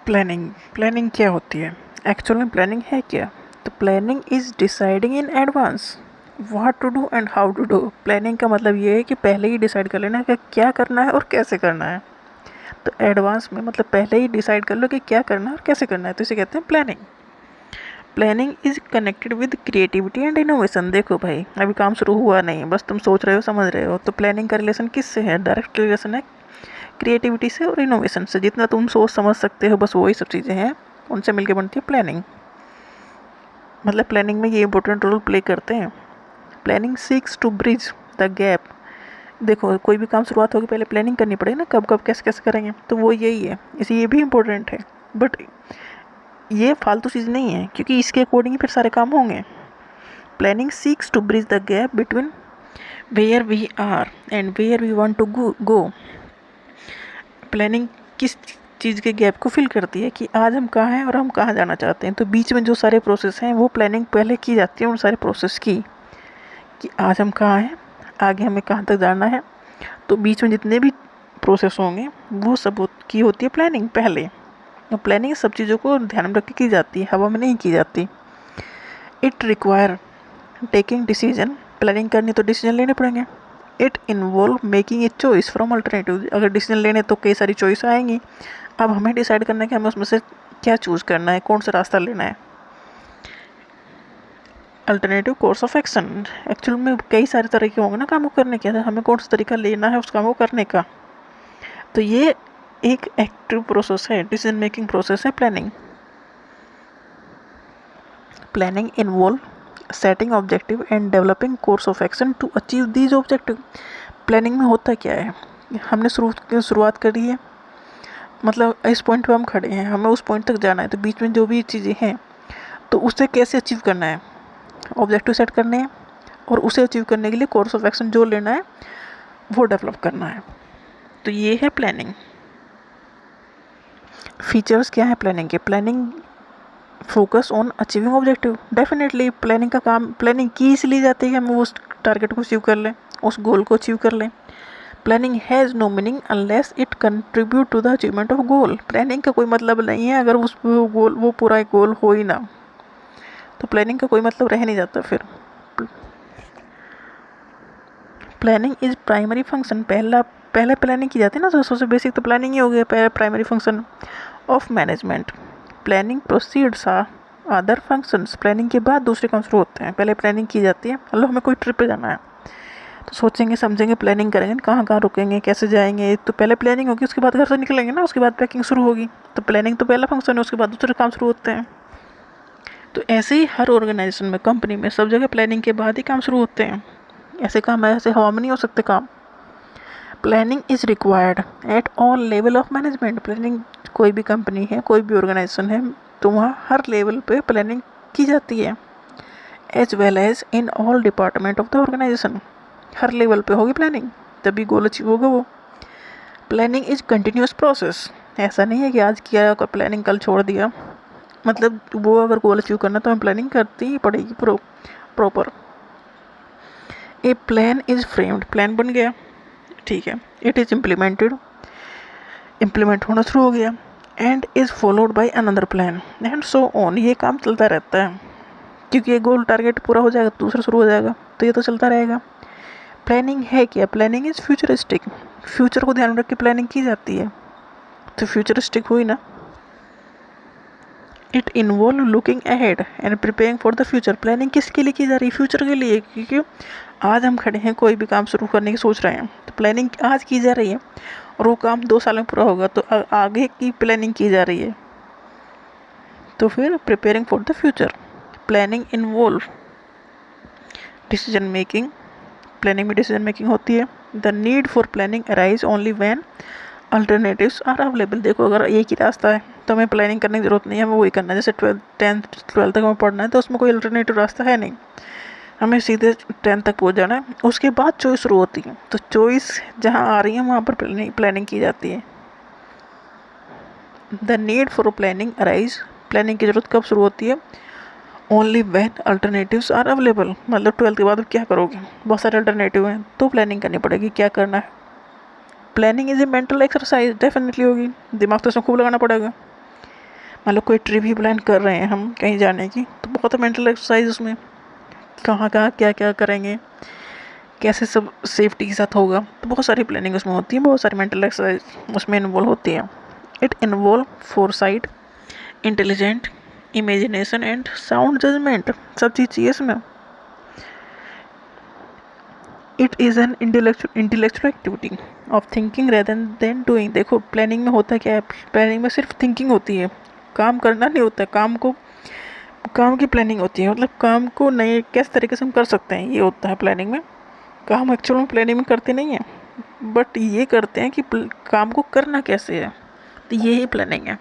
Planning planning क्या होती है? एक्चुअल में प्लानिंग है क्या? तो planning is deciding in advance what to do and how to do. Planning का मतलब ये है कि पहले ही डिसाइड कर लेना कि क्या करना है और कैसे करना है। तो एडवांस में मतलब पहले ही डिसाइड कर लो कि क्या करना है और कैसे करना है, तो इसे कहते हैं planning. Planning is connected with creativity and innovation. देखो भाई, अभी काम शुरू हुआ नहीं, बस तुम सोच रहे हो, समझ रहे हो। तो प्लानिंग का रिलेशन किससे है? डायरेक्ट रिलेशन है क्रिएटिविटी से और इनोवेशन से। जितना तुम सोच समझ सकते हो, बस वही सब चीज़ें हैं, उनसे मिलकर बनती है प्लानिंग। मतलब प्लानिंग में ये इंपॉर्टेंट रोल प्ले करते हैं। Planning seeks to bridge the gap. देखो, कोई भी काम शुरुआत होगी पहले प्लानिंग करनी पड़ेगी ना, कब कब कैसे कैसे करेंगे, तो वो यही है, इसे ये भी इम्पोर्टेंट है। बट ये फालतू चीज़ नहीं है, क्योंकि इसके अकॉर्डिंग ही फिर सारे काम होंगे। Planning seeks to bridge the gap between where we are and where we want to go. Planning किस चीज़ के गैप को फिल करती है कि आज हम कहाँ हैं और हम कहाँ जाना चाहते हैं। तो बीच में जो सारे प्रोसेस हैं वो प्लानिंग पहले की जाती है, उन सारे प्रोसेस की, कि आज हम कहाँ हैं, आगे हमें कहाँ तक जाना है। तो बीच में जितने भी प्रोसेस होंगे वो सब की होती है प्लानिंग पहले। तो प्लानिंग सब चीज़ों को ध्यान में रख के की जाती है, हवा में नहीं की जाती। It require taking decision. Planning करनी तो डिसीजन लेने पड़ेंगे। It involve making a choice from alternative. अगर डिसीजन लेने तो कई सारी चॉइस आएंगी, अब हमें डिसाइड करना है कि हमें उसमें से क्या चूज़ करना है, कौन सा रास्ता लेना है। Alternative course of action. Actual में कई सारे तरीके होंगे ना काम को करने के, हमें कौन सा तरीका लेना है उस काम को करने का। तो ये एक एक्टिव प्रोसेस है, डिसीजन मेकिंग प्रोसेस है planning. Planning involve setting objective and developing course of action to achieve these objective. Planning में होता क्या है, हमने शुरुआत करी है, मतलब इस पॉइंट पे हम खड़े हैं, हमें उस पॉइंट तक जाना है। तो बीच में जो भी चीज़ें हैं तो उसे कैसे अचीव करना है, ऑब्जेक्टिव सेट करने हैं, और उसे अचीव करने के लिए कोर्स ऑफ एक्शन जो लेना है वो डेवलप करना है। तो ये है प्लानिंग। फीचर्स क्या है प्लानिंग के? Planning focus on achieving objective. Definitely planning का काम, प्लानिंग की इसलिए जाती है कि हम उस टारगेट को अचीव कर लें, उस गोल को अचीव कर लें। Planning has no meaning unless it contribute to the achievement of goal. Planning का कोई मतलब नहीं है अगर उस गोल, वो पूरा एक गोल हो ही ना, तो प्लानिंग का कोई मतलब रह नहीं जाता फिर। Planning is primary function. पहले प्लानिंग की जाती है ना, तो सबसे बेसिक तो प्लानिंग ही हो गया, पहले primary function of management. Planning proceeds are other functions. Planning के बाद दूसरे काम शुरू होते हैं, पहले प्लानिंग की जाती है। मतलब हमें कोई ट्रिप पे जाना है तो सोचेंगे समझेंगे, प्लानिंग करेंगे कहाँ कहाँ रुकेंगे, कैसे जाएंगे, तो पहले प्लानिंग होगी, उसके बाद घर से निकलेंगे ना, उसके बाद पैकिंग शुरू होगी। तो प्लानिंग तो पहला फंक्शन है, उसके बाद दूसरे काम शुरू होते हैं। तो ऐसे ही हर ऑर्गेनाइजेशन में, कंपनी में, सब जगह प्लानिंग के बाद ही काम शुरू होते हैं। ऐसे काम ऐसे हवा में नहीं हो सकते काम। Planning is required at all level of management. Planning, कोई भी कंपनी है, कोई भी ऑर्गेनाइजेशन है, तो वहाँ हर लेवल पे प्लानिंग की जाती है। As well as in all department of the organisation. हर लेवल पे होगी प्लानिंग, तभी गोल अचीव होगा वो। Planning is continuous process. ऐसा नहीं है कि आज किया और प्लानिंग कल छोड़ दिया। मतलब वो अगर गोल अचीव करना तो हमें प्लानिंग करती ही पड़ेगी proper. A plan is framed. Plan बन गया, ठीक है। इट इज़ इम्प्लीमेंटेड, इम्प्लीमेंट होना शुरू हो गया। And is followed by another plan and so on. ये काम चलता रहता है, क्योंकि ये गोल टारगेट पूरा हो जाएगा दूसरा शुरू हो जाएगा, तो ये तो चलता रहेगा। प्लानिंग है क्या? Planning is futuristic. फ्यूचर को ध्यान में रख के प्लानिंग की जाती है, तो फ्यूचरिस्टिक हुई ना। It involve looking ahead and preparing for the future. Planning किसके लिए की जा रही है? फ्यूचर के लिए, क्योंकि आज हम खड़े हैं, कोई भी काम शुरू करने की सोच रहे हैं, तो प्लानिंग आज की जा रही है, और वो काम 2 साल में पूरा होगा, तो आगे की प्लानिंग की जा रही है। तो फिर preparing for the future. Planning involve decision making. Planning में डिसीजन मेकिंग होती है। The need for planning arise only when alternatives are available. देखो, अगर एक ही रास्ता है तो हमें प्लानिंग करने की ज़रूरत नहीं है, हमें वही करना है। जैसे 10th तक हमें पढ़ना है, तो उसमें कोई अल्टरनेटिव रास्ता है नहीं, हमें सीधे 10th तक पहुंच जाना है। उसके बाद चॉइस शुरू होती है, तो चॉइस जहाँ आ रही है वहाँ पर प्लानिंग की जाती है। The need for planning arise. Planning की ज़रूरत कब शुरू होती है? Only when alternatives are available. मतलब 12th के बाद अब क्या करोगे, बहुत सारे अल्टरनेटिव हैं, तो प्लानिंग करनी पड़ेगी क्या करना है। Planning is a mental exercise. Definitely होगी, दिमाग तो इसमें खूब लगाना पड़ेगा। मान लो कोई ट्रिप ही प्लान कर रहे हैं हम कहीं जाने की, तो बहुत मेंटल एक्सरसाइज उसमें, कहाँ कहाँ क्या क्या करेंगे, कैसे सब सेफ्टी के साथ होगा, तो बहुत सारी प्लानिंग उसमें होती है, बहुत सारी मेंटल एक्सरसाइज उसमें इन्वॉल्व होती है। It involve foresight, intelligent, imagination and sound judgement, सब चीज़ चाहिए इसमें। It is an intellectual activity of thinking rather than doing. देखो प्लानिंग में होता क्या है, प्लानिंग में सिर्फ थिंकिंग होती है, काम करना नहीं होता है। काम की प्लानिंग होती है, मतलब काम को नए किस तरीके से हम कर सकते हैं, ये होता है प्लानिंग में। काम एक्चुअल में प्लानिंग में करते नहीं हैं, बट ये करते हैं कि काम को करना कैसे है, तो यही प्लानिंग है।